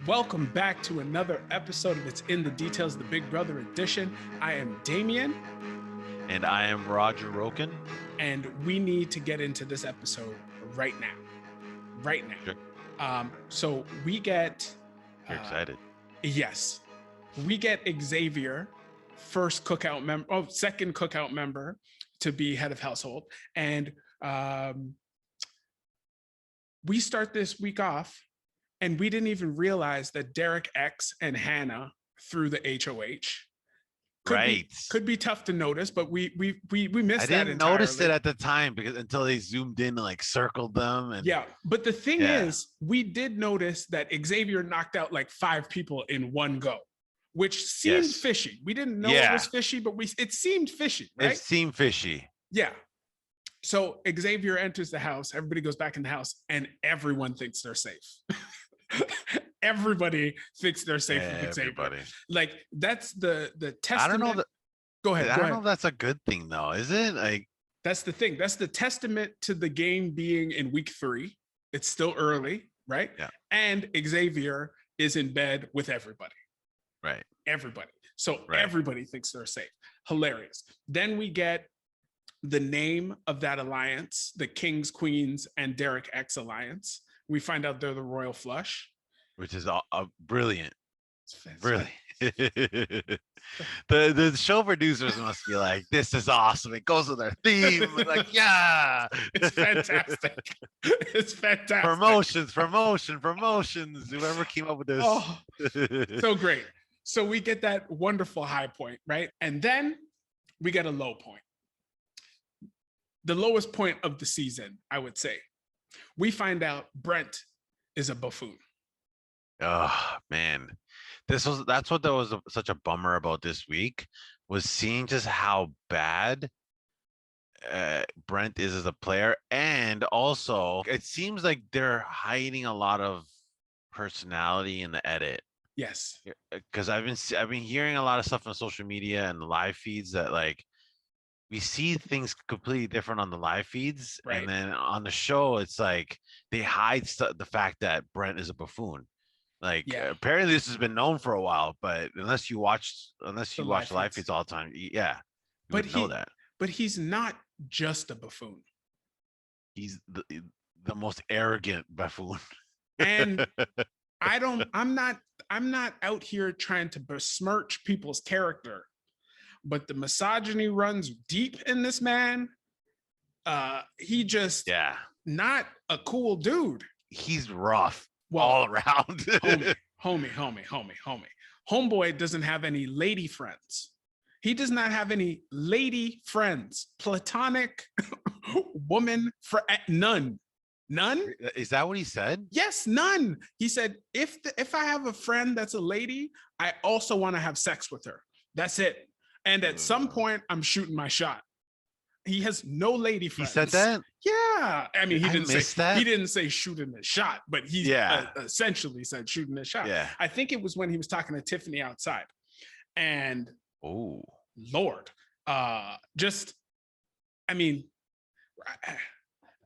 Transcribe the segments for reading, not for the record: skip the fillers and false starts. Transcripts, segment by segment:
Welcome back to another episode of It's in the Details, the Big Brother edition. I am Damien. And I am Roger Roken. And we need to get into this episode right now. Right now. Sure. So we get... You're excited. Yes. We get Xavier, second cookout member to be head of household. And we start this week off, and we didn't even realize that Derek X and Hannah threw the HOH. Could be tough to notice, but we missed that entirely. I didn't notice it at the time because until they zoomed in and like circled them. And yeah, but the thing is, we did notice that Xavier knocked out like 5 people in one go, which seemed fishy. We didn't know it was fishy, but it seemed fishy, right? It seemed fishy. Yeah. So Xavier enters the house, everybody goes back in the house, and everyone thinks they're safe. Everybody thinks they're safe with Xavier. Like, that's the testament. I don't know that. Go ahead. I don't know if that's a good thing though, is it? Like, that's the thing. That's the testament to the game being in week 3. It's still early, right? Yeah. And Xavier is in bed with everybody. Right. Everybody. So everybody thinks they're safe. Hilarious. Then we get the name of that alliance, the Kings, Queens, and Derek X alliance. We find out they're the Royal Flush, which is brilliant. Brilliant. the show producers must be like, this is awesome. It goes with our theme. Like, yeah, it's fantastic. It's fantastic. Promotions. Whoever came up with this. Oh, so great. So we get that wonderful high point, right? And then we get a low point. The lowest point of the season, I would say. We find out Brent is a buffoon. Oh man, that's what that was such a bummer about this week, was seeing just how bad Brent is as a player, and also it seems like they're hiding a lot of personality in the edit. Yes, because I've been hearing a lot of stuff on social media and the live feeds that like we see things completely different on the live feeds, and then on the show it's like they hide the fact that Brent is a buffoon. Like, apparently this has been known for a while, but unless you watch live feeds all the time, you wouldn't know that. But he's not just a buffoon. He's the most arrogant buffoon. And I'm not out here trying to besmirch people's character, but the misogyny runs deep in this man. He just not a cool dude. He's rough. All around. homie. Homeboy doesn't have any lady friends. He does not have any lady friends. Platonic woman none. Is that what he said? Yes, none. He said, if I have a friend that's a lady, I also want to have sex with her. That's it. And at some point, I'm shooting my shot. He has no lady friends. He said that? Yeah. I mean, he didn't say shooting a shot, but he essentially said shooting a shot. Yeah. I think it was when he was talking to Tiffany outside. And Lord, I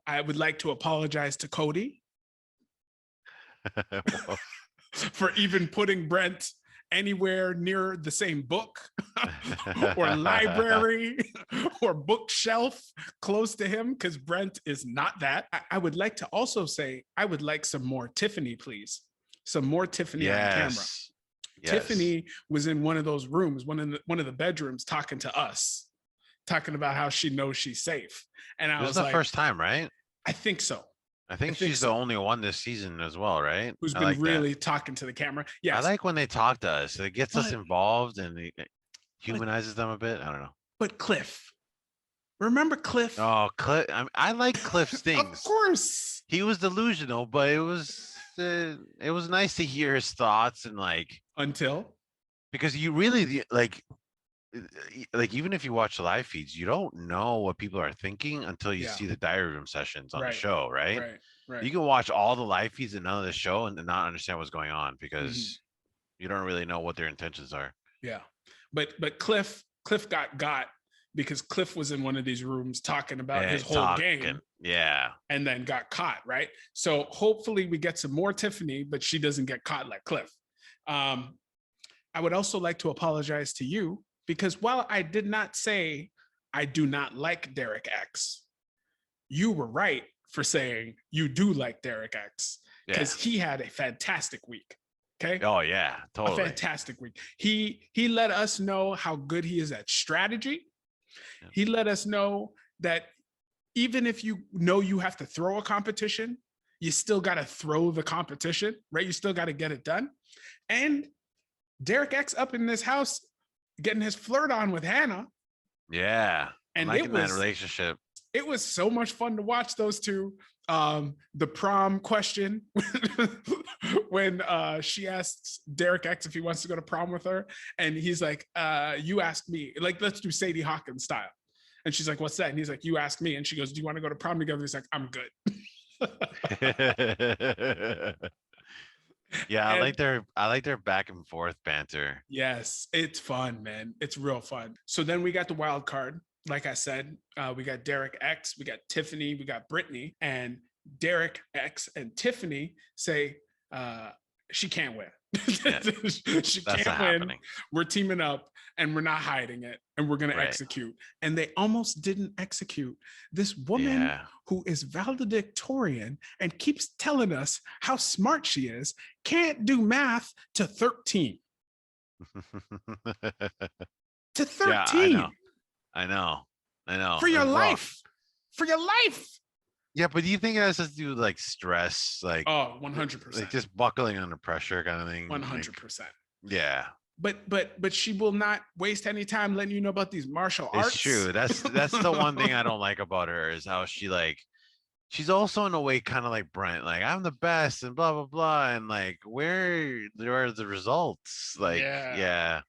would like to apologize to Cody for even putting Brent anywhere near the same book or library or bookshelf close to him, because Brent is not that. I would like to also say, I would like some more Tiffany, please. Some more Tiffany on camera. Yes. Tiffany was in one of those rooms, one of the bedrooms, talking to us, talking about how she knows she's safe. And I was like, first time, right? I think so. I think she's the only one this season as well, right? Who's been really talking to the camera. Yeah, I like when they talk to us. It gets us involved and it humanizes them a bit. I don't know. But Cliff. Remember Cliff? Oh, Cliff. I like Cliff's things. Of course. He was delusional, but it was nice to hear his thoughts and because you really like even if you watch the live feeds, you don't know what people are thinking until you see the diary room sessions on the show, right? You can watch all the live feeds and none of the show and not understand what's going on because you don't really know what their intentions are. Yeah, but Cliff got because Cliff was in one of these rooms talking about his whole talking. game. Yeah. And then got caught, right? So hopefully we get some more Tiffany, but she doesn't get caught like Cliff. I would also like to apologize to you because while I did not say I do not like Derek X, you were right for saying you do like Derek X because he had a fantastic week. Okay. Oh yeah, totally. A fantastic week. He let us know how good he is at strategy. Yeah. He let us know that even if you know you have to throw a competition, you still got to throw the competition, right? You still got to get it done. And Derek X up in this house getting his flirt on with Hannah. Yeah. And liking that relationship. It was so much fun to watch those two. The prom question when she asks Derek X if he wants to go to prom with her. And he's like, you asked me. Like, let's do Sadie Hawkins style. And she's like, what's that? And he's like, you asked me. And she goes, do you want to go to prom together? He's like, I'm good. Yeah, I like their back and forth banter. Yes, it's fun, man. It's real fun. So then we got the wild card. Like I said, we got Derek X, we got Tiffany, we got Britini, and Derek X and Tiffany say she can't win. Yeah, she can't win. Happening. We're teaming up and we're not hiding it and we're going to execute. And they almost didn't execute. This woman who is valedictorian and keeps telling us how smart she is can't do math to 13. To 13. Yeah, I know. For your life. For your life. Yeah, but do you think it has to do with like stress? Like 100%. Like just buckling under pressure kind of thing. 100%. Like, yeah. But she will not waste any time letting you know about these martial arts. It's true. That's the one thing I don't like about her is how she's also in a way kind of like Brent, like I'm the best and blah blah blah, and like where are the results? Like yeah.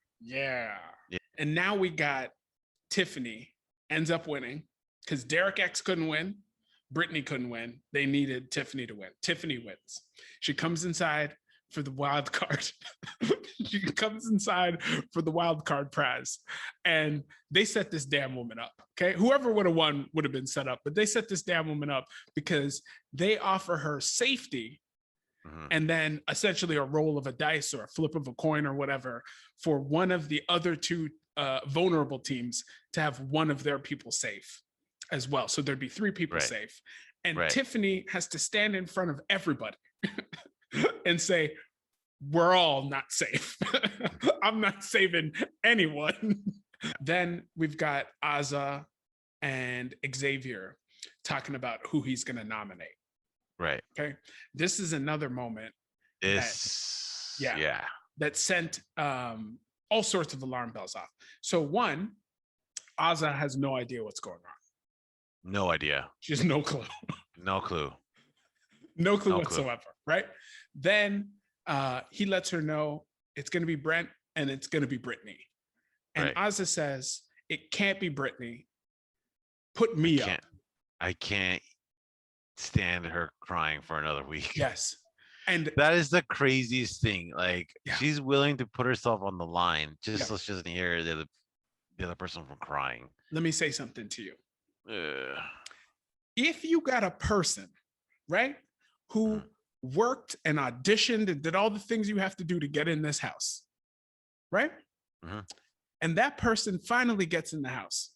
And now we got Tiffany ends up winning because Derek X couldn't win. Britini couldn't win. They needed Tiffany to win. Tiffany wins. She comes inside for the wild card. She comes inside for the wild card prize. And they set this damn woman up. Okay. Whoever would have won would have been set up, but they set this damn woman up because they offer her safety and then essentially a roll of a dice or a flip of a coin or whatever for one of the other two vulnerable teams to have one of their people safe as well. So there'd be 3 people safe. And Tiffany has to stand in front of everybody and say, we're all not safe. I'm not saving anyone. Then we've got Azah and Xavier talking about who he's going to nominate. Right. Okay. This is another moment that sent all sorts of alarm bells off. So one, Azah has no idea what's going on. No idea. She has no clue. No clue. No clue whatsoever. Right. Then he lets her know it's going to be Brent and it's going to be Britini. And Azah says, it can't be Britini. Put me up. I can't stand her crying for another week. Yes. And that is the craziest thing. Like she's willing to put herself on the line just so she doesn't hear the other person from crying. Let me say something to you. If you got a person, right, who worked and auditioned and did all the things you have to do to get in this house, right? And that person finally gets in the house.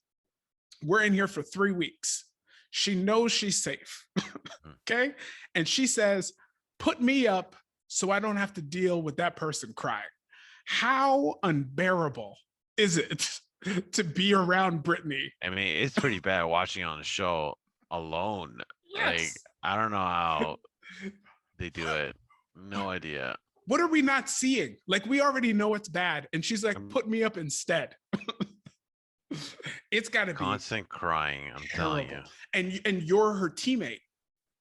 We're in here for 3 weeks. She knows she's safe. Okay. And she says, put me up so I don't have to deal with that person crying. How unbearable is it to be around Britini? I mean, it's pretty bad watching on the show alone. Yes. Like, I don't know how they do it. No idea. What are we not seeing? Like, we already know it's bad. And she's like, put me up instead. It's got to be constant crying. I'm telling you. And you're her teammate,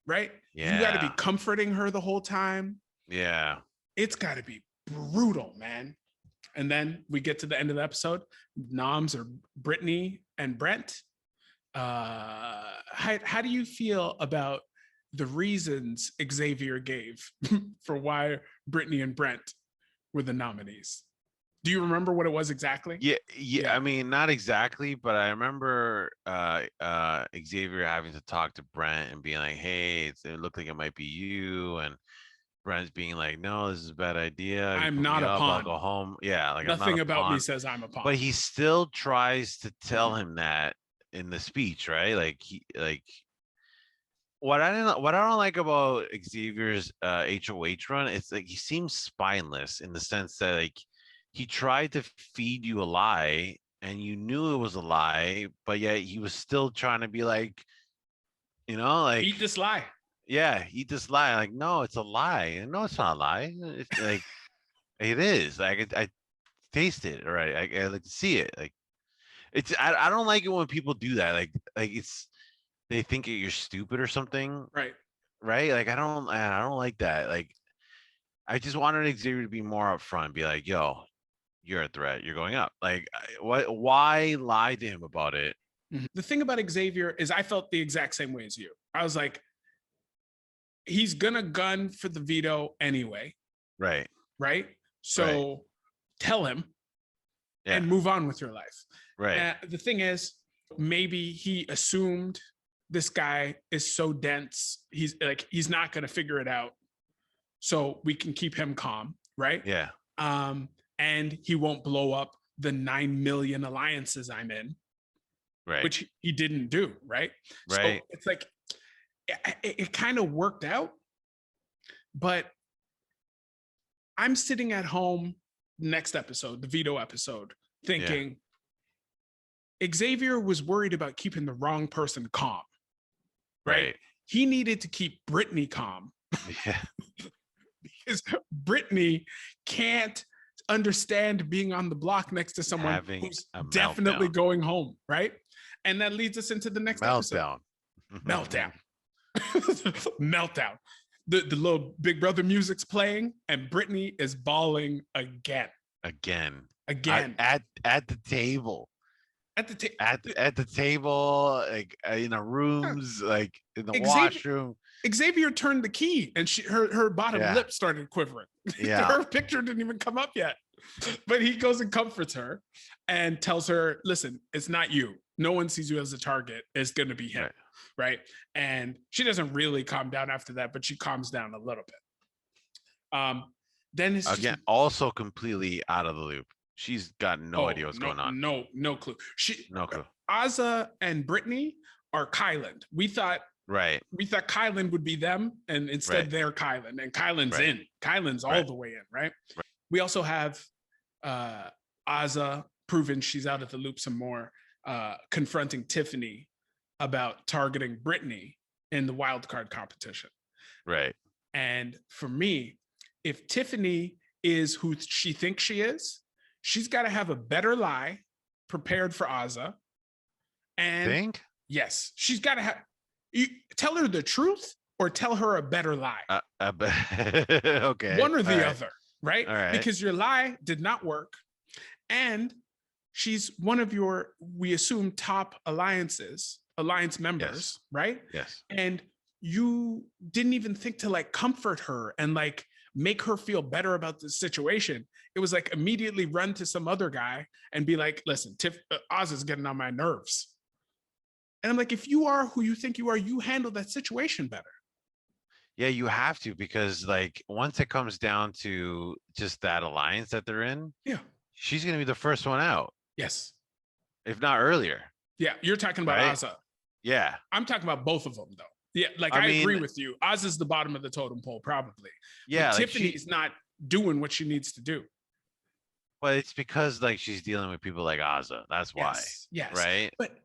right? Yeah. You got to be comforting her the whole time. Yeah. It's got to be brutal, man. And then we get to the end of the episode. Noms are Britini and Brent. How do you feel about the reasons Xavier gave for why Britini and Brent were the nominees? Do you remember what it was exactly? Yeah. I mean, not exactly, but I remember Xavier having to talk to Brent and being like, "Hey, it looked like it might be you," and Brent's being like, "No, this is a bad idea. You I'm put not me a up, I'll pawn. go home." Yeah, like I'm not Nothing a about me pawn. says I'm a pawn. But he still tries to tell him that in the speech, right? Like what I don't like about Xavier's HOH run, it's like he seems spineless in the sense that like he tried to feed you a lie and you knew it was a lie, but yet he was still trying to be like, like Eat this lie. yeah, eat this lie. Like, no, it's a lie. And no, it's not a lie. It's like it is. Like I taste it, all right. I like to see it. Like I don't like it when people do that. Like it's they think you're stupid or something, Right. right? Like I don't like that. Like I just wanted Xavier to be more upfront, be like, "Yo, you're a threat. You're going up." Like, what? Why lie to him about it? The thing about Xavier is I felt the exact same way as you. I was like, he's gonna gun for the veto anyway. Right. Right. So tell him and move on with your life. Right. The thing is, maybe he assumed this guy is so dense. He's not going to figure it out. So we can keep him calm. Right. Yeah. And he won't blow up the 9 million alliances I'm in. Right. Which he didn't do. Right. Right. So it's like, it kind of worked out, but I'm sitting at home next episode, the veto episode, thinking Xavier was worried about keeping the wrong person calm. Right. He needed to keep Britini calm. Yeah. Because Britini can't understand being on the block next to someone who's definitely going home. Right. And that leads us into the next episode. Meltdown. Meltdown. The little Big Brother music's playing and Britini is bawling again. Again. At the table. At the table, like in a rooms, like in the washroom. Xavier turned the key and her bottom lip started quivering. Yeah. Her picture didn't even come up yet. But he goes and comforts her and tells her, listen, it's not you. No one sees you as a target. It's going to be him. Right. And she doesn't really calm down after that, but she calms down a little bit. Then it's again also completely out of the loop. She's got no idea what's going on. No clue. No clue. Azah and Britini are Kyland. We thought Kyland would be them, and instead they're Kyland, and Kyland's in. Kyland's all the way in, right? We also have Azah proven she's out of the loop some more, confronting Tiffany about targeting Britini in the wild card competition. Right. And for me, if Tiffany is who she thinks she is, she's got to have a better lie prepared for Azah. And yes, she's got to have, tell her the truth or tell her a better lie. Okay. One or the other, right? All right. Because your lie did not work. And she's one of your, we assume, top alliance members, right? Yes. And you didn't even think to like comfort her and like make her feel better about the situation. It was like immediately run to some other guy and be like, listen, Azah's getting on my nerves. And I'm like, if you are who you think you are, you handle that situation better. Yeah, you have to, because like once it comes down to just that alliance that they're in, she's going to be the first one out. Yes. If not earlier. Yeah, you're talking about Azah. Yeah. I'm talking about both of them, though. Yeah, like I agree with you. Azah's the bottom of the totem pole, probably. Yeah, but like Tiffany's not doing what she needs to do. But it's because like she's dealing with people like Azah. That's why. Yes. Right. But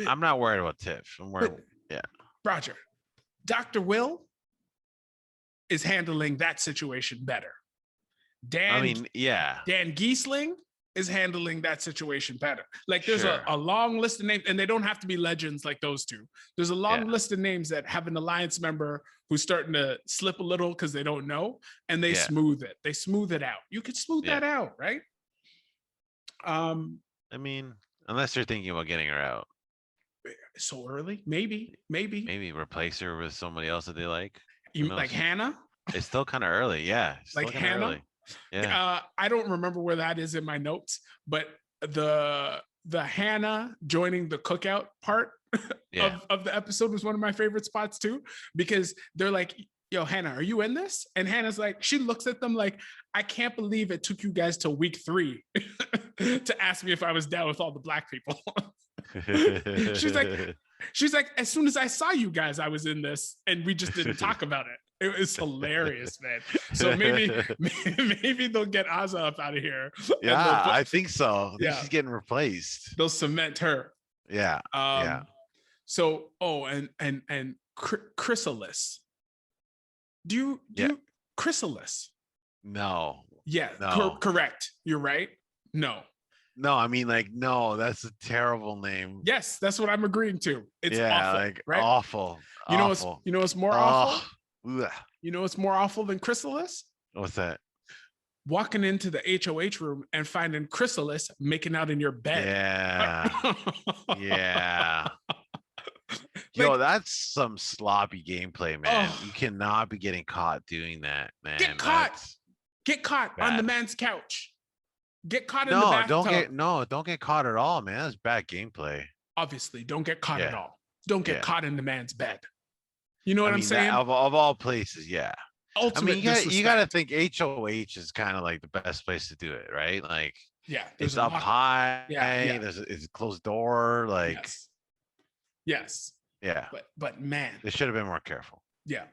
I'm not worried about Tiff. I'm worried. Roger. Dr. Will is handling that situation better. Dan Giesling is handling that situation better. Like there's a long list of names, and they don't have to be legends like those two. There's a long list of names that have an alliance member who's starting to slip a little because they don't know, and they smooth it. They smooth it out. You could smooth that out, right? I mean, unless they're thinking about getting her out. So early? Maybe replace her with somebody else that they like. You like Hannah? It's still kind of early. Yeah. Like Hannah? Early. Yeah. I don't remember where that is in my notes, but the Hannah joining the cookout part Yeah. of the episode was one of my favorite spots too, because they're like, yo, Hannah, are you in this? And Hannah's like, she looks at them like, I can't believe it took you guys till week 3 to ask me if I was down with all the black people. she's like, as soon as I saw you guys, I was in this, and we just didn't talk about it. It was hilarious, man. So maybe they'll get Azah up out of here. Yeah, I think so. I think Yeah. she's getting replaced. They'll cement her. Yeah. Yeah. So, and Chrysalis. Do you Chrysalis? No. Yeah. No. Correct. You're right. No. No, I mean, like, no, that's a terrible name. Yes, that's what I'm agreeing to. It's awful, like right? awful. You know awful. what's more awful? Ugh. You know what's more awful than Chrysalis? What's that? Walking into the HOH room and finding Chrysalis making out in your bed. Yeah. Yeah. Yo, that's some sloppy gameplay, man. You cannot be getting caught doing that, man. Get caught. Get caught on the man's couch. Get caught in the bathtub. Don't get caught at all, man. That's bad gameplay. Obviously, don't get caught at all. Don't get caught in the man's bed. You know what I'm saying? Of all places, yeah. Ultimate you got to think HOH is kind of like the best place to do it, right? Like, it's up high. Yeah. It's a closed door. Like, yes. Yeah. But man, they should have been more careful. Yeah.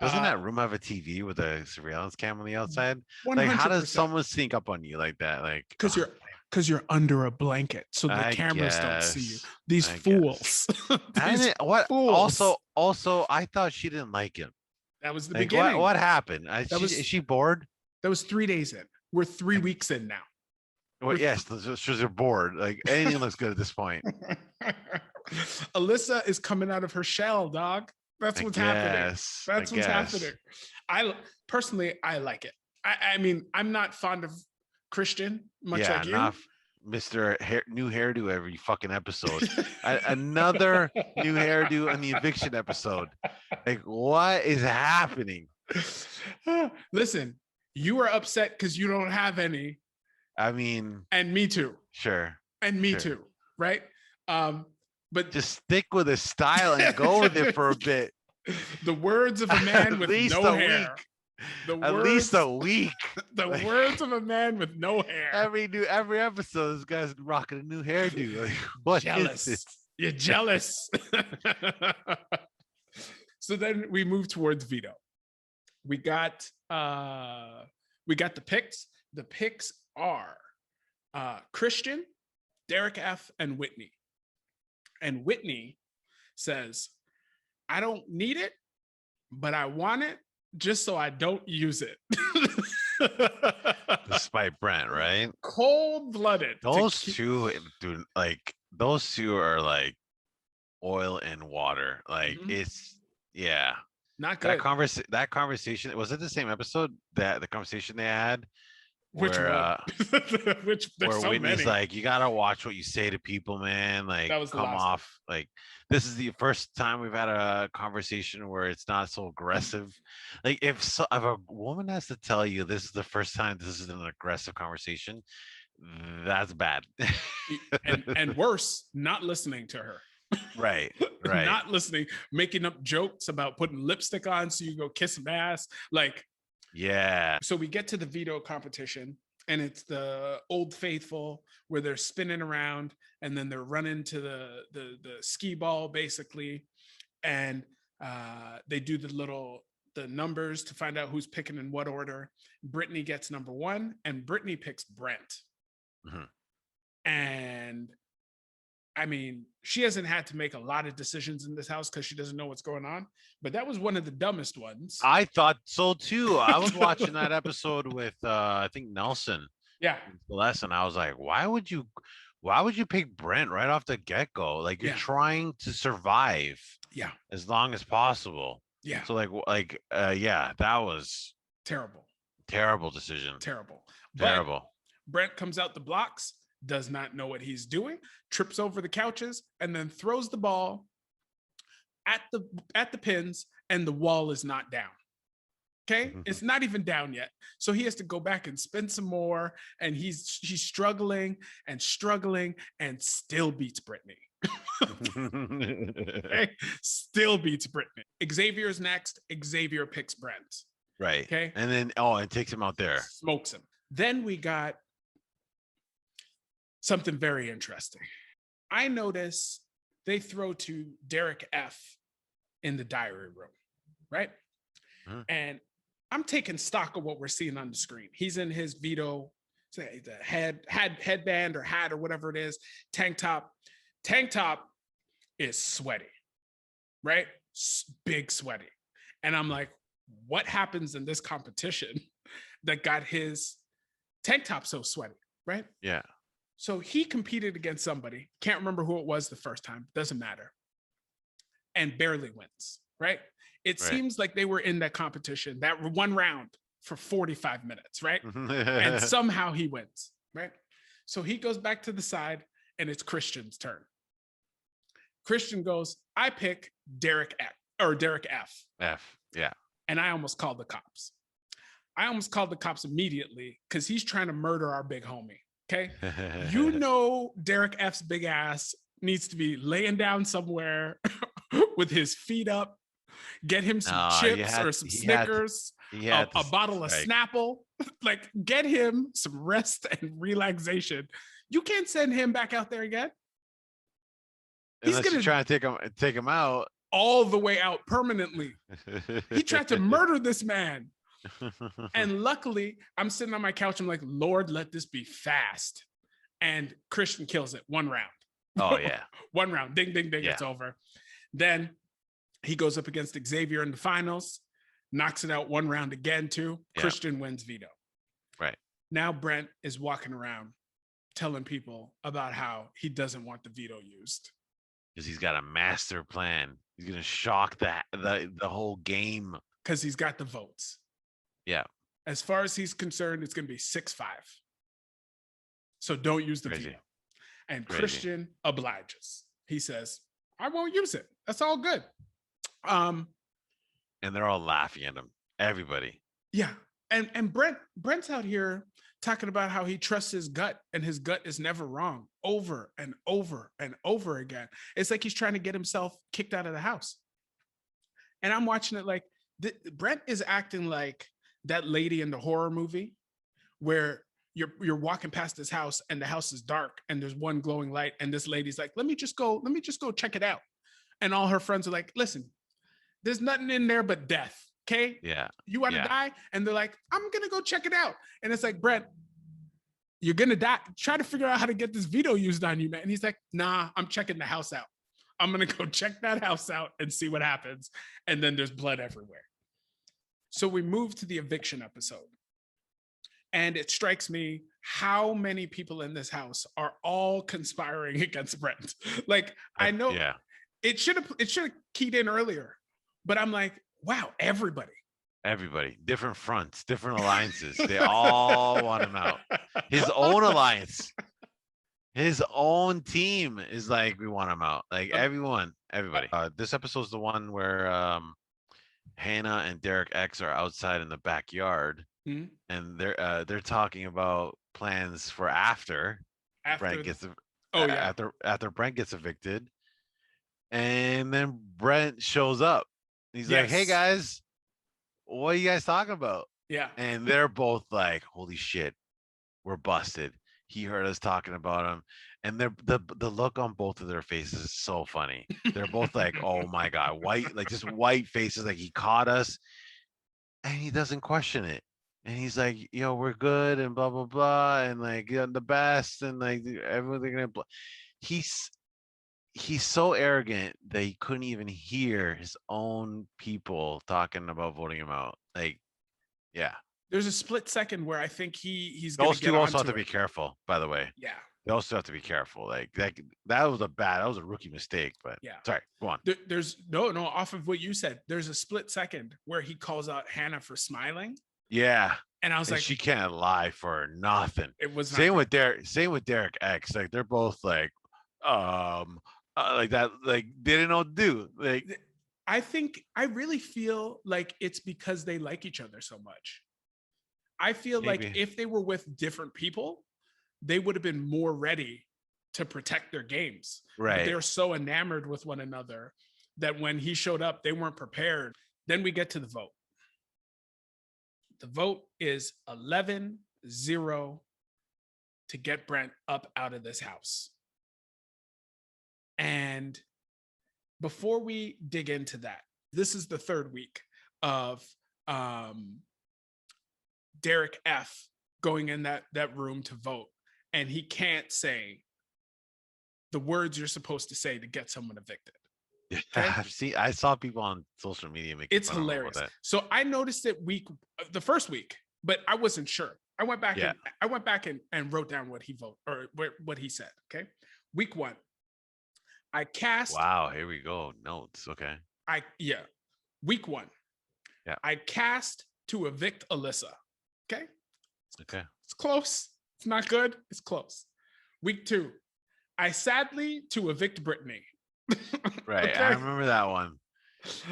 Doesn't that room have a TV with a surveillance cam on the outside? 100%. Like, how does someone sneak up on you like that? Like, because you're under a blanket, so the cameras don't see you. These fools. Fools. Also, I thought she didn't like him. That was the beginning. What happened? Is she bored? That was 3 days in. We're 3 weeks in now. Well, yes, she's bored. Like, anything looks good at this point. Alyssa is coming out of her shell, dog. That's what's happening. That's what's happening. I personally like it. I mean, I'm not fond of Christian, much like you. Not Mr. New hairdo every fucking episode. Another new hairdo on the eviction episode. Like, what is happening? Listen, you are upset because you don't have any. I mean, and me too. Sure. And me too. Right. But just stick with a style and go with it for a bit. The words of a man with no hair. At least a week. The words of a man with no hair. Every episode, this guy's rocking a new hairdo. Like, what jealous. Is this? You're jealous. So then we move towards Vito. We got the picks. The picks are Christian, Derek F, and Whitney. And Whitney says, I don't need it, but I want it just so I don't use it. Despite Brent, right? Cold-blooded. Those two, dude, like, those two are like oil and water. Like, it's, not good. That conversation, was it the same episode that the conversation they had? Which where so Whitney's many. like, you gotta watch what you say to people, man. Like, come off. Like, this is the first time we've had a conversation where it's not so aggressive. Like, if a woman has to tell you this is the first time this is an aggressive conversation, that's bad. and worse, not listening to her. Right. Not listening, making up jokes about putting lipstick on so you go kiss some ass. Like, yeah. So we get to the veto competition, and it's the Old Faithful where they're spinning around, and then they're running to the skee ball basically, and they do the numbers to find out who's picking in what order. Britini gets number 1, and Britini picks Brent. And I mean, she hasn't had to make a lot of decisions in this house because she doesn't know what's going on. But that was one of the dumbest ones. I thought so too. I was watching that episode with I think Nelson. Yeah. Celeste, and I was like, why would you pick Brent right off the get-go? Like, you're trying to survive as long as possible. Yeah. So that was terrible. Terrible decision. Terrible. Brent comes out the blocks, does not know what he's doing, trips over the couches, and then throws the ball at the pins, and the wall is not down. Okay, it's not even down yet. So he has to go back and spend some more, and he's struggling and struggling and still beats Britini. Okay? Still beats Britini. Xavier's next. Xavier picks Brent. Right. Okay. And then it takes him out there. Smokes him. Then we got something very interesting. I notice they throw to Derek F in the diary room, right? And I'm taking stock of what we're seeing on the screen. He's in his Vito, the headband or hat or whatever it is, tank top. Tank top is sweaty, right? Big sweaty. And I'm like, what happens in this competition that got his tank top so sweaty, right? Yeah. So he competed against somebody, can't remember who it was the first time, doesn't matter, and barely wins, right? It seems like they were in that competition, that one round for 45 minutes, right? And somehow he wins, right? So he goes back to the side and it's Christian's turn. Christian goes, I pick Derek F. F, yeah. And I almost called the cops. I almost called the cops immediately because he's trying to murder our big homie, okay? You know Derek F's big ass needs to be laying down somewhere with his feet up. Get him some chips or some Snickers, a bottle of Snapple. Like, get him some rest and relaxation. You can't send him back out there again. Unless he's trying to take him out. All the way out permanently. He tried to murder this man. And luckily, I'm sitting on my couch. I'm like, Lord, let this be fast. And Christian kills it. One round. Oh, yeah. One round. Ding, ding, ding. Yeah. It's over. Then he goes up against Xavier in the finals, knocks it out one round again, too. Yeah. Christian wins Vito. Right. Now Brent is walking around telling people about how he doesn't want the Vito used. Because he's got a master plan. He's going to shock the whole game. Because he's got the votes. Yeah. As far as he's concerned, it's going to be 6-5. So don't use the Vito. And Christian obliges. He says, I won't use it. That's all good. And they're all laughing at him. Everybody. Yeah. And Brent's out here talking about how he trusts his gut and his gut is never wrong, over and over and over again. It's like he's trying to get himself kicked out of the house. And I'm watching it like Brent is acting like that lady in the horror movie where you're walking past this house and the house is dark and there's one glowing light and this lady's like, let me just go check it out. And all her friends are like, listen, there's nothing in there but death. Okay. Yeah. You want to die? And they're like, I'm going to go check it out. And it's like, Brent, you're going to die. Try to figure out how to get this Vito used on you, man. And he's like, nah, I'm checking the house out. I'm going to go check that house out and see what happens. And then there's blood everywhere. So we move to the eviction episode. And it strikes me how many people in this house are all conspiring against Brent. Like, I know it should have keyed in earlier, but I'm like, wow, everybody, different fronts, different alliances. They all want him out. His own alliance, his own team is like, we want him out. Like everybody. This episode's the one where Hannah and Derek X are outside in the backyard, and they're talking about plans for after Brent gets after Brent gets evicted, and then Brent shows up. He's like, hey guys, what are you guys talking about? Yeah. And they're both like, holy shit, we're busted. He heard us talking about him. And the look on both of their faces is so funny. They're both like, oh my God, white, like just white faces, like he caught us. And he doesn't question it. And he's like, yo, we're good and blah, blah, blah. And like, the best. And like, everything. He's so arrogant that he couldn't even hear his own people talking about voting him out. Like, yeah. There's a split second where I think he's those two also have to be careful, by the way. Yeah. They also have to be careful. Like that was a rookie mistake, but yeah. Sorry, go on. There's no off of what you said. There's a split second where he calls out Hannah for smiling. Yeah. And I was like, she can't lie for nothing. It was same with Derek X. Like they're both like that, like they didn't know what to do. Like I really feel like it's because they like each other so much. I feel like Maybe. if they were with different people, they would have been more ready to protect their games. But Right. they're so enamored with one another that when he showed up, they weren't prepared. Then we get to the vote. The vote is 11-0 to get Brent up out of this house. And before we dig into that, this is the third week of Derek F going in that room to vote, and he can't say the words you're supposed to say to get someone evicted. Okay? I saw people on social media making it's fun hilarious. Of that. So I noticed it the first week, but I wasn't sure. I went back and wrote down what he voted or what he said. Okay, week 1, I cast. Wow, here we go. Notes. Okay. Week 1. Yeah. I cast to evict Alyssa. Okay. Okay. It's close. It's not good. It's close. Week 2, I sadly to evict Britini. Right. Okay? I remember that one.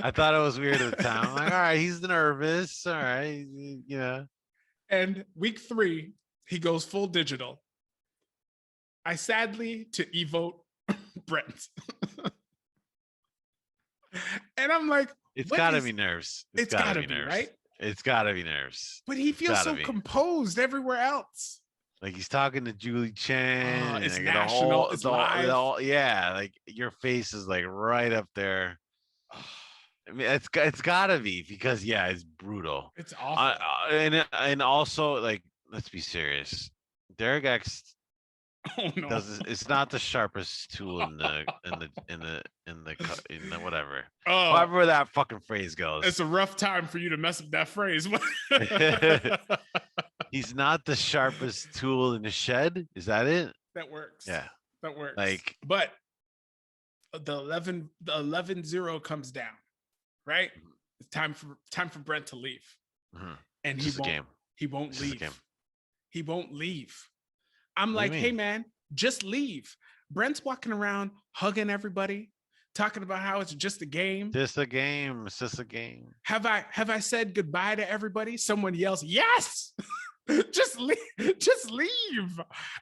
I thought it was weird at the time. I'm like, all right, he's nervous. All right. Yeah. And week 3, he goes full digital. I sadly to evote Brent. And I'm like, it's gotta be nerves. It's gotta be nerves, right? It's gotta be nerves. But he feels so composed everywhere else. Like he's talking to Julie Chen. It's like national. It's live. Yeah, like your face is like right up there. I mean, it's gotta be because it's brutal. It's awful. And also like, let's be serious. Derek X it's not the sharpest tool in the whatever. However that fucking phrase goes. It's a rough time for you to mess up that phrase. He's not the sharpest tool in the shed. Is that it? That works. Yeah. That works. Like, but the 11-0 comes down, right? It's time for Brent to leave. Mm-hmm. And he won't leave. He won't leave. I'm like, hey man, just leave. Brent's walking around hugging everybody, talking about how it's just a game. Just a game. It's just a game. Have I said goodbye to everybody? Someone yells, yes. Just leave. Just leave.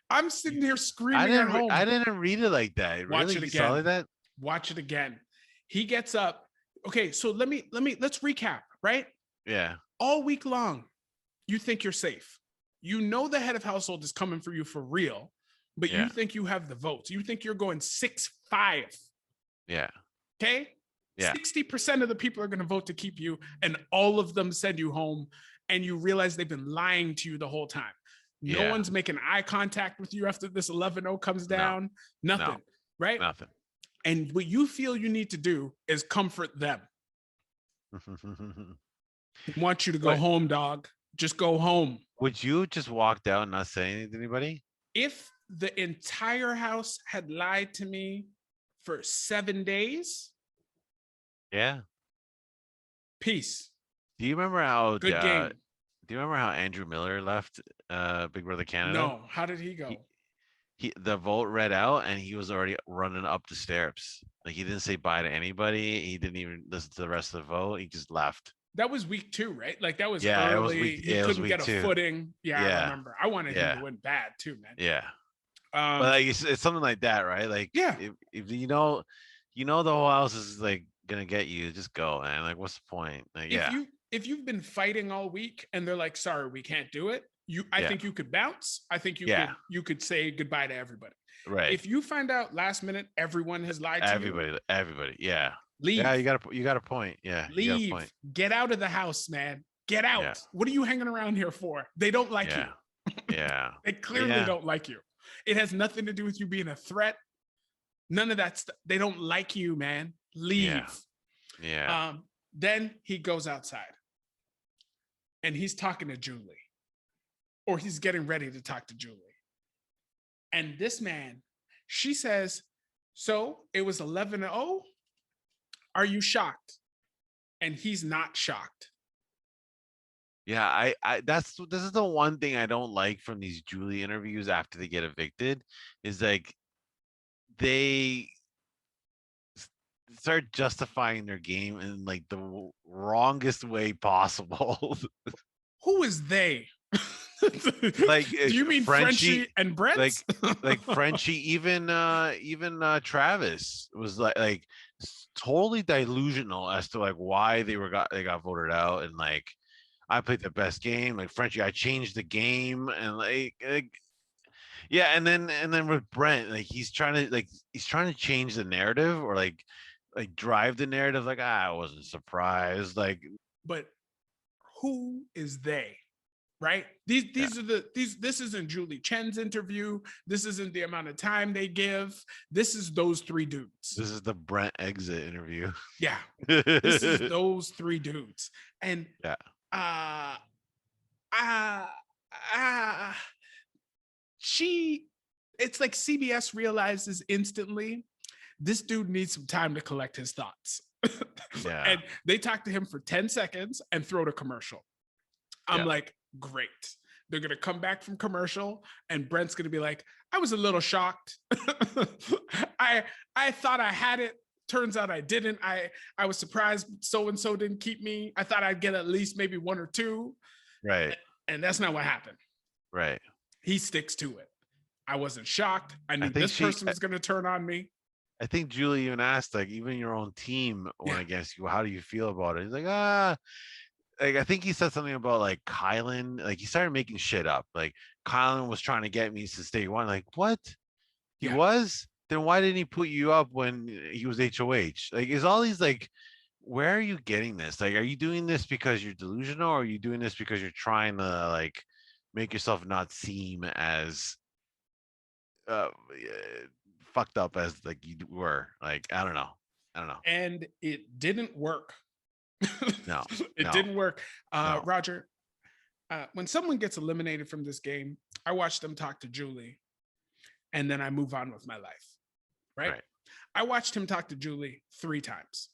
I'm sitting here screaming at home. I didn't read it like that. Watch really? it again. You saw like that? Watch it again. He gets up. Okay, so let's recap, right? Yeah. All week long, you think you're safe. You know the head of household is coming for you for real, but you think you have the votes. You think you're going 6-5. Yeah. Okay? Yeah. 60% of the people are going to vote to keep you, and all of them send you home, and you realize they've been lying to you the whole time. No one's making eye contact with you after this 11-0 comes down. Nothing. Right? Nothing. And what you feel you need to do is comfort them. I want you to go home, dog. Just go home. Would you just walk out and not say anything to anybody? If the entire house had lied to me for 7 days, peace. Do you remember how good game? Do you remember how Andrew Miller left Big Brother Canada? No. How did he go? The vote read out and he was already running up the steps. Like he didn't say bye to anybody. He didn't even listen to the rest of the vote. He just left. That was week 2, right? Like that was early. It was he couldn't get a footing. I remember. I wanted him to win bad too, man. Yeah. But like it's something like that, right? Like if you know the whole house is like gonna get you, just go, man. Like what's the point? Like if you've been fighting all week and they're like, sorry, we can't do it. I think you could bounce. I think you could say goodbye to everybody. Right. If you find out last minute everyone has lied to you. Everybody. Yeah. Leave. Yeah, you got a point. Yeah. Leave. You got a point. Get out of the house, man. Get out. Yeah. What are you hanging around here for? They don't like you. Yeah. They clearly don't like you. It has nothing to do with you being a threat. None of that stuff. They don't like you, man. Leave. Yeah. Then he goes outside and he's talking to Julie, or he's getting ready to talk to Julie. And this man, she says, so it was 11-0. Are you shocked? And he's not shocked. Yeah, this is the one thing I don't like from these Julie interviews after they get evicted, is like they start justifying their game in like the wrongest way possible. Who is they? Like Do you mean Frenchie and like Brent? like Frenchie, even Travis was like totally delusional as to like why they got voted out, and like I played the best game, like Frenchie, I changed the game, and like yeah, and then with Brent, like he's trying to change the narrative, or like drive the narrative, like I wasn't surprised, like But who is they? Right? yeah, This isn't Julie Chen's interview. This isn't the amount of time they give. This is those three dudes. this is the Brent exit interview. Yeah. This is those three dudes. And Yeah. uh uh uh she it's like CBS realizes instantly this dude needs some time to collect his thoughts. Yeah. And they talk to him for 10 seconds and throw to commercial. I'm Yeah. like, great. They're going to come back from commercial and Brent's going to be like, I was a little shocked. I thought I had it. Turns out I didn't. I was surprised so-and-so didn't keep me. I thought I'd get at least maybe one or two. Right. And that's not what happened. Right. He sticks to it. I wasn't shocked. I knew think this person was going to turn on me. I think Julie even asked, like, even your own team went Yeah. against you. How do you feel about it? He's like, like I think he said something about like Kylan. Like he started making shit up. Like Kylan was trying to get me since day one. Like what? He Yeah. was? Then why didn't he put you up when he was HOH? Like is all these like, where are you getting this? Like, are you doing this because you're delusional, or are you doing this because you're trying to like make yourself not seem as uh fucked up as like you were? Like I don't know. And it didn't work. No, It didn't work. No. Roger, when someone gets eliminated from this game, I watch them talk to Julie and then I move on with my life. Right? I watched him talk to Julie 3 times.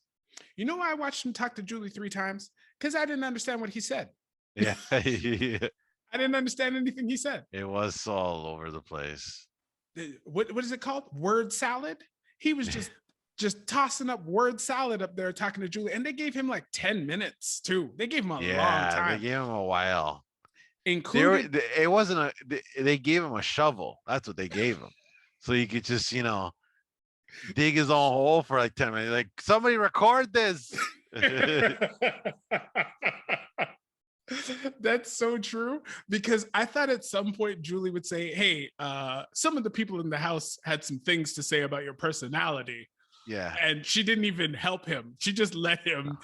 You know why I watched him talk to Julie 3 times? Because I didn't understand what he said. Yeah. I didn't understand anything he said. It was all over the place. What is it called? Word salad? He was just tossing up word salad up there talking to Julie. And they gave him like 10 minutes too. They gave him a long time. They gave him a while. Including it wasn't they gave him a shovel. That's what they gave him. So he could just, dig his own hole for like 10 minutes. Like, somebody record this. That's so true, because I thought at some point Julie would say, hey, some of the people in the house had some things to say about your personality. Yeah. And she didn't even help him. She just let him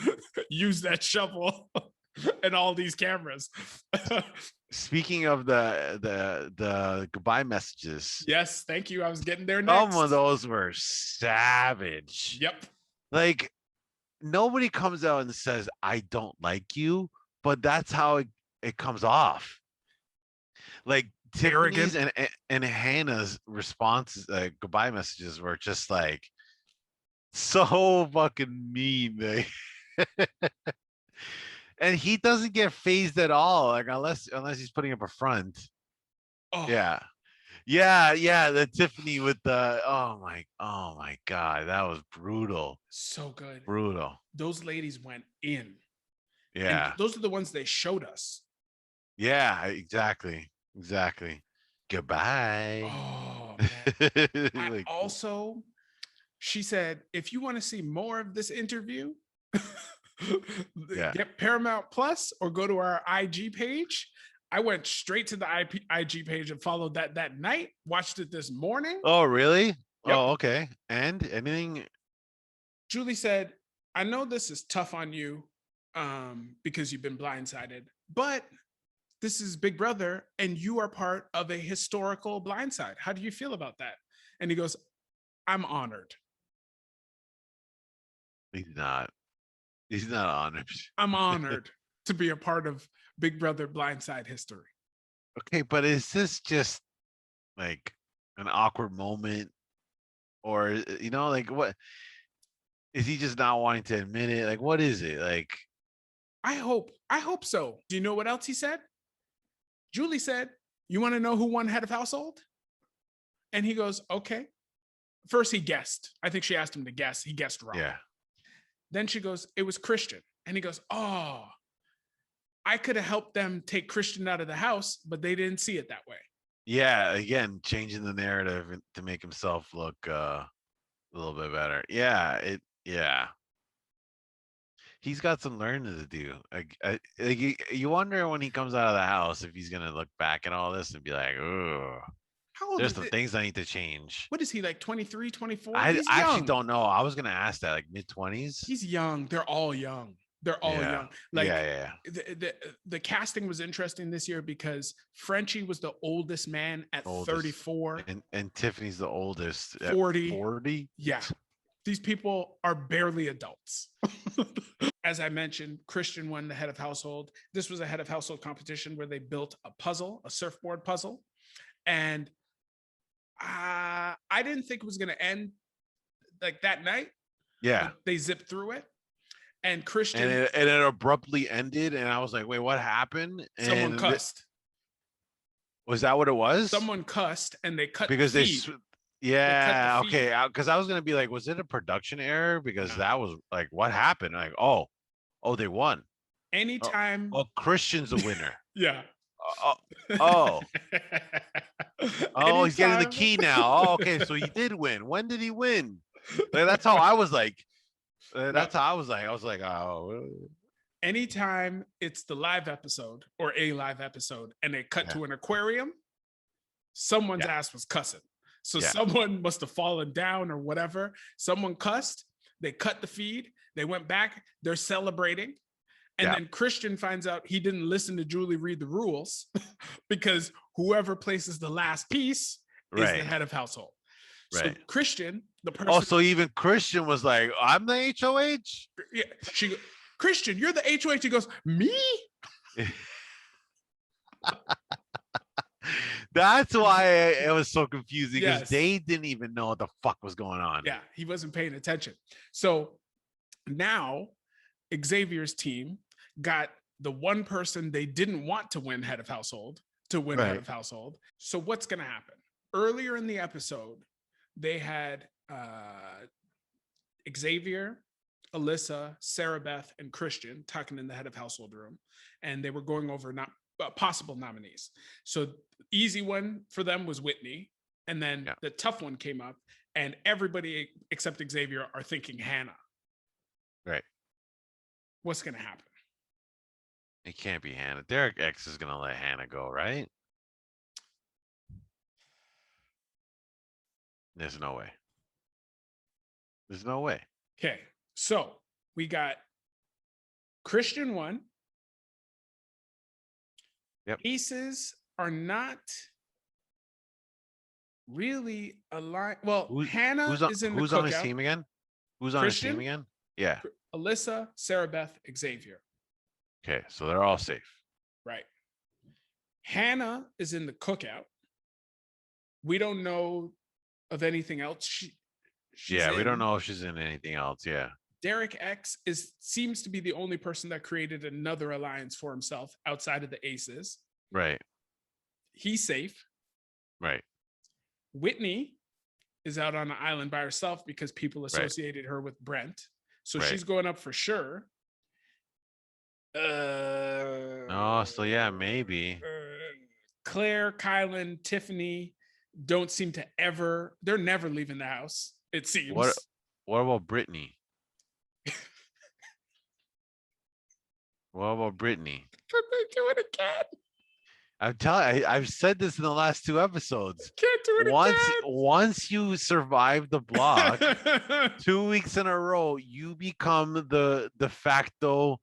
use that shovel and all these cameras. Speaking of the goodbye messages. Yes, thank you. I was getting there next. Some of those were savage. Yep. Like, nobody comes out and says, I don't like you, but that's how it comes off. Like Tiffany's and Hannah's responses, goodbye messages, were just like so fucking mean. And he doesn't get phased at all, like unless he's putting up a front. Oh. Yeah. The Tiffany with the oh my god, that was brutal. So good. Brutal. Those ladies went in. Yeah. And those are the ones they showed us. Yeah, exactly. Goodbye. Oh man. Also, she said, if you want to see more of this interview, get Paramount Plus or go to our IG page. I went straight to the IG page and followed that night. Watched it this morning. Oh, really? Yep. Oh, okay. And anything? Julie said, I know this is tough on you because you've been blindsided, but this is Big Brother and you are part of a historical blindside. How do you feel about that? And he goes, I'm honored. He's not honored. I'm honored to be a part of Big Brother blindside history. Okay, but is this just like an awkward moment, or like what is he just not wanting to admit it? Like, what is it? Like, I hope so. Do you know what else he said? Julie said, you want to know who won head of household? And he goes, okay, first he guessed. I think she asked him to guess. He guessed wrong. Yeah. Then she goes, it was Christian. And he goes, oh, I could have helped them take Christian out of the house, but they didn't see it that way. Yeah. Again, changing the narrative to make himself look a little bit better. Yeah. Yeah. He's got some learning to do. You wonder when he comes out of the house if he's gonna look back at all this and be like, "Oh, there's some things I need to change." What is he, like 23, 24? I actually don't know. I was gonna ask that, like mid-20s. He's young. They're all young. They're all young. Like, the casting was interesting this year because Frenchie was the oldest man at 34. And Tiffany's the oldest at 40. 40. Yeah. These people are barely adults. As I mentioned, Christian won the head of household. This was a head of household competition where they built a puzzle, a surfboard puzzle. And I didn't think it was going to end like that night. Yeah. They zipped through it. And Christian. And it abruptly ended. And I was like, wait, what happened? And someone cussed. Was that what it was? Someone cussed and they cut because the feed. Yeah. Okay. Because I was going to be like, was it a production error? Because that was like, what happened? Like, oh, they won. Anytime. Oh, Christian's a winner. Yeah. He's getting the key now. Oh, okay. So he did win. When did he win? Like, that's how I was like. That's how I was like. I was like, oh. Anytime it's the live episode or a live episode and they cut to an aquarium, someone's ass was cussing. So someone must have fallen down or whatever. Someone cussed. They cut the feed. They went back. They're celebrating. And then Christian finds out he didn't listen to Julie read the rules because whoever places the last piece is the head of household. So Christian, the person. Oh, so even Christian was like, I'm the HOH? Yeah. Christian, you're the HOH. He goes, me? That's why it was so confusing because they didn't even know what the fuck was going on. Yeah, he wasn't paying attention. So now Xavier's team got the one person they didn't want to win head of household to win head of household. So what's going to happen? Earlier in the episode, they had Xavier, Alyssa, Sarah Beth, and Christian talking in the head of household room, and they were going over possible nominees. So easy one for them was Whitney, and then the tough one came up, and everybody except Xavier are thinking Hannah. Right. What's going to happen? It can't be Hannah. Derek X is going to let Hannah go, right? There's no way. There's no way. Okay. So we got Christian won. Yep. Aces are not really aligned. Well, Hannah is in the who's cookout. On his team again? Who's on his team again? Yeah. Alyssa, Sarah Beth, Xavier. Okay, so they're all safe. Right. Hannah is in the cookout. We don't know of anything else. We don't know if she's in anything else. Yeah. Derek X seems to be the only person that created another alliance for himself outside of the Aces. Right. He's safe. Right. Whitney is out on an island by herself because people associated her with Brent. So she's going up for sure. Maybe. Claire, Kylan, Tiffany don't seem to they're never leaving the house, it seems. What about Britini? What about Britini? Could they do it again? I'm telling you, I've said this in the last 2 episodes. Can't do it again. Once you survive the block, 2 weeks in a row, you become the de facto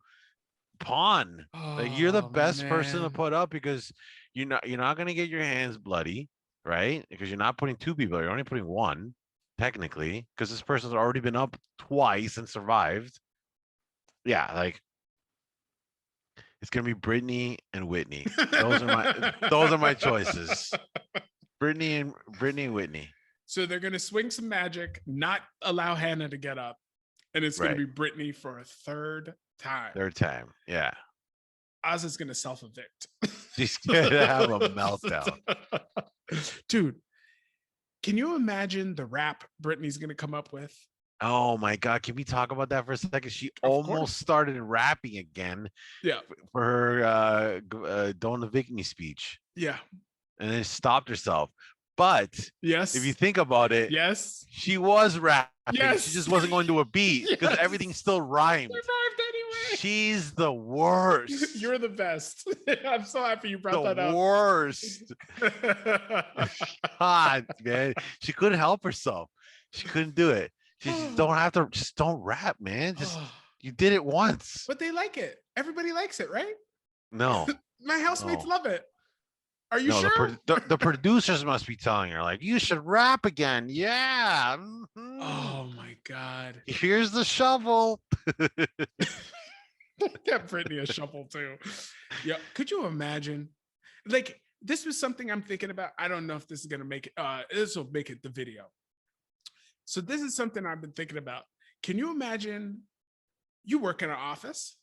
pawn. Like, you're the best person to put up because you're not going to get your hands bloody, right? Because you're not putting 2 people, you're only putting 1, technically, because this person's already been up twice and survived. Yeah, like, it's gonna be Britini and Whitney. Those are my choices. Britini and Whitney. So they're gonna swing some magic, not allow Hannah to get up, and it's gonna be Britini for a third time. Yeah. Azah's gonna self-evict. She's gonna have a meltdown. Dude, Can you imagine the rap Britney's gonna come up with? Oh my God. Can we talk about that for a second? She Of almost course. started rapping again Yeah. for her Don't Evict Me speech, Yeah. and then stopped herself. But Yes. if you think about it, Yes. she was rapping. Yes. She just wasn't going to a beat because Yes. everything still rhymed. Survived anyway. She's the worst. You're the best. I'm so happy you brought that The up. worst. God, man. She couldn't help herself. She couldn't do it. She just don't rap, man. Just you did it once. But they like it. Everybody likes it, right? No. My housemates No. love it. Are you No, sure? the producers must be telling her, like, you should rap again. Yeah. Mhm. Oh my God. Here's the shovel. Get Britney a shovel too. Yeah. Could you imagine? Like, this was something I'm thinking about. I don't know if this is gonna make it. This will make it the video. So this is something I've been thinking about. Can you imagine? You work in an office,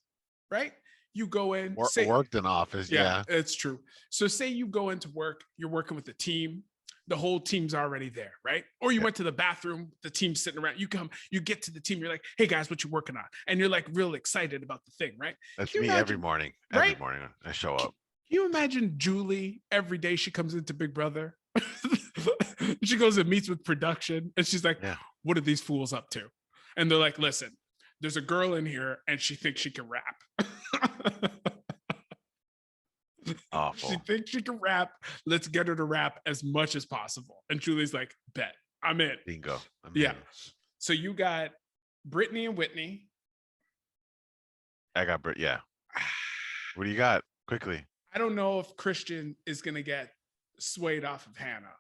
right? You go in, Worked in office. Yeah. it's true. So say you go into work, you're working with a team, the whole team's already there, right? Or you went to the bathroom, the team's sitting around, you get to the team, you're like, hey guys, what you working on? And you're like real excited about the thing, right? That's me every morning. Every morning I show up. Can you imagine Julie every day she comes into Big Brother? She goes and meets with production and she's like, what are these fools up to? And they're like, listen, there's a girl in here and she thinks she can rap. Awful. She thinks she can rap. Let's get her to rap as much as possible. And Julie's like, bet, I'm in. Bingo. Yeah. So you got Brittany and Whitney. I got Brit. Yeah. What do you got? Quickly. I don't know if Christian is gonna get swayed off of Hannah.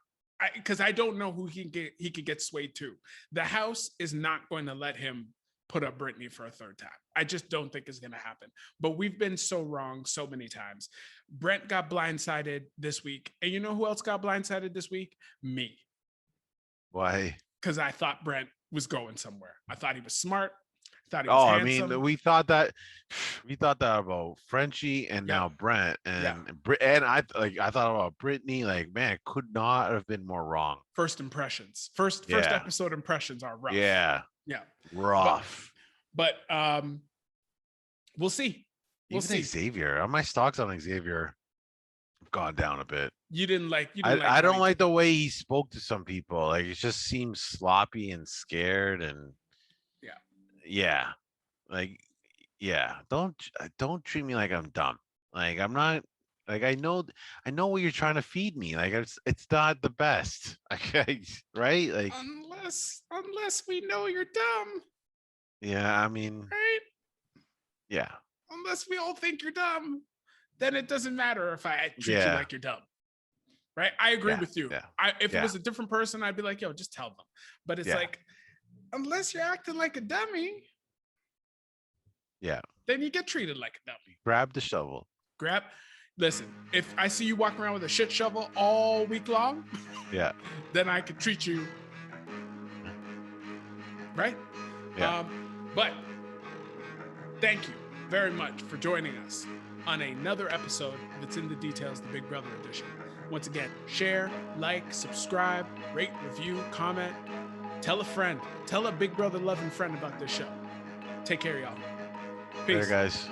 Because I don't know who he could get swayed to. The house is not going to let him put up Brittany for a third time. I just don't think it's going to happen. But we've been so wrong so many times. Brent got blindsided this week. And you know who else got blindsided this week? Me. Why? Because I thought Brent was going somewhere. I thought he was smart. I thought he was handsome. I mean, we thought that about Frenchie and now Brent and I thought about Brittany. Like, man, could not have been more wrong. First impressions. First episode impressions are rough. Yeah. Rough. But we'll see. We'll see. Xavier. My stocks on Xavier have gone down a bit. I don't like the way he spoke to some people. Like, it just seems sloppy and scared and don't treat me like I'm dumb. Like, I'm not. Like, I know what you're trying to feed me. Like, it's not the best. Okay, right? Like, unless we know you're dumb. Yeah, I mean, right? Yeah. Unless we all think you're dumb, then it doesn't matter if I treat you like you're dumb. Right? I agree with you. Yeah. If it was a different person, I'd be like, yo, just tell them. But it's like, unless you're acting like a dummy, then you get treated like a dummy. Grab the shovel. Listen, if I see you walking around with a shit shovel all week long, then I could treat you right. But thank you very much for joining us on another episode of It's in the Details, the Big Brother edition. Once again, share, like, subscribe, rate, review, comment, tell a friend, tell a Big Brother loving friend about this show. Take care, y'all. Peace. Later, guys.